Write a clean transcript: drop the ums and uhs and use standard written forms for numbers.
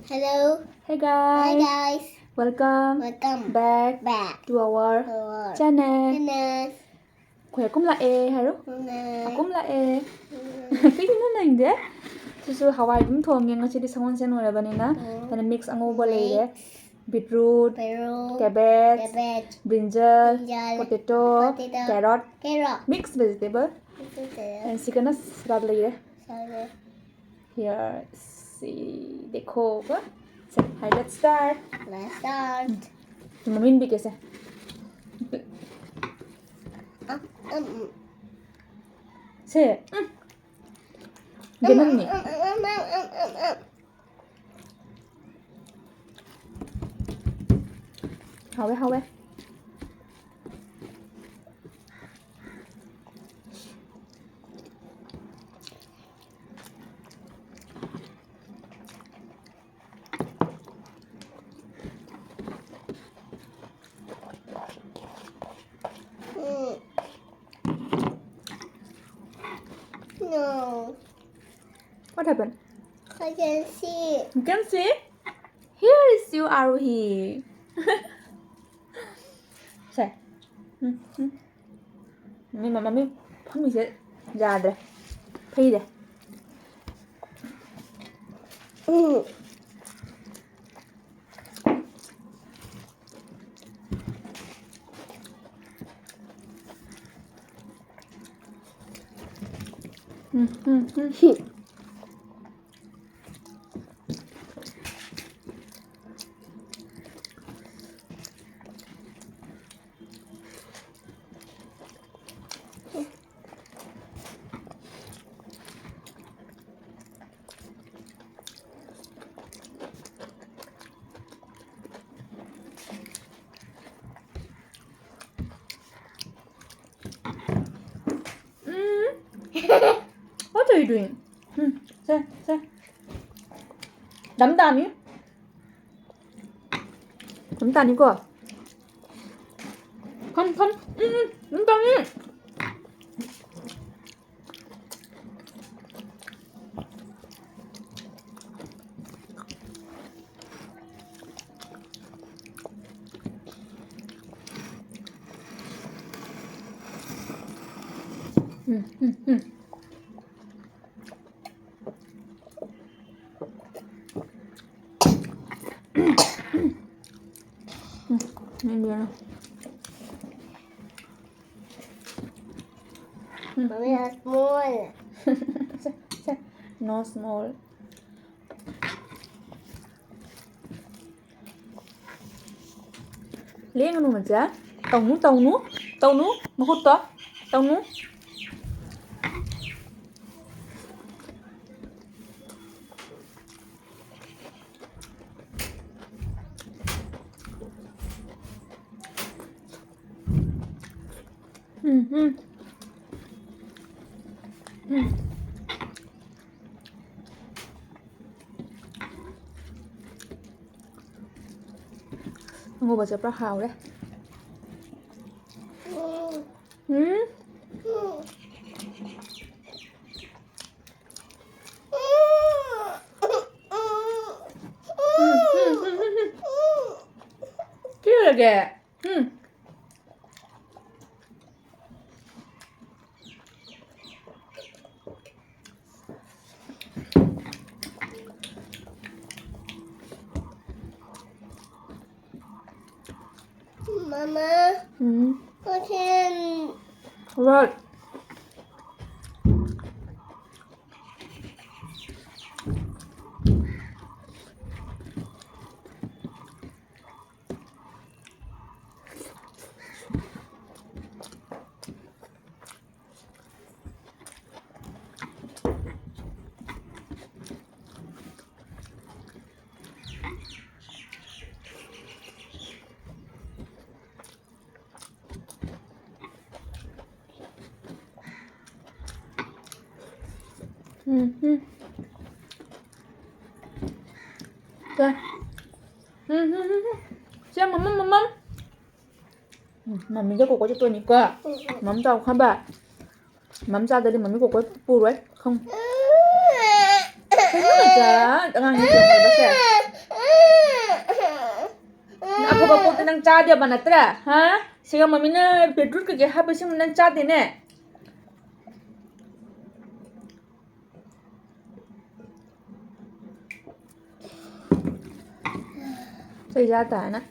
Hello. Hey Hi guys, guys. welcome Welcome back back to our to our channel. channel. Khỏe cũng là e hả đúng? cũng là e. Tingnan na인데? 수수 하와이 룸통에 ngasi 상원센 오라바니나 다는 mix agouba leire. Beetroot, cabbage, brinjal, potato, carrot, mixed vegetable. And chicken salad leire. Here, see देखो क्या? So, hi, let's start. Let's start. Mummy भी कैसे? Say. Ganun ni. Hawe. No, What happened? I can see. You can see? Here is you, Aruhi. Say. Mami, mami sẽ ra đây. Phi đây. What are you doing? Say. Đấm tàn 이거. Không. Đấm tàn đi. Maybe Mommy has more. No small. Lấy cái mà chả. Tàu nú. Mà hút to. Tàu nú. Ngô bà sẽ rất hào đấy. Kêu là kìa. Mama, I can. Rồi. Rồi. Xem mắm. Mami cho cô cho tôi 니까 mắm rau không bà. Mắm ra đây mami cô pu rồi không? Thế mà chả, đang ăn như kiểu này bác sĩ. ꯅꯪ ꯆꯥꯗꯦꯕ ꯅꯠꯇ꯭ꯔꯥ ꯍꯥ ꯁꯤꯒ ꯃꯃꯤꯅ ꯕꯤꯠꯔꯨꯠ ꯀꯩꯀꯩ ꯍꯥꯞꯄꯁꯤꯡ ꯅꯪ ꯆꯥꯗꯦꯅꯦ ꯆꯩ ꯆꯥ ꯇꯥꯔꯦ ꯅꯪ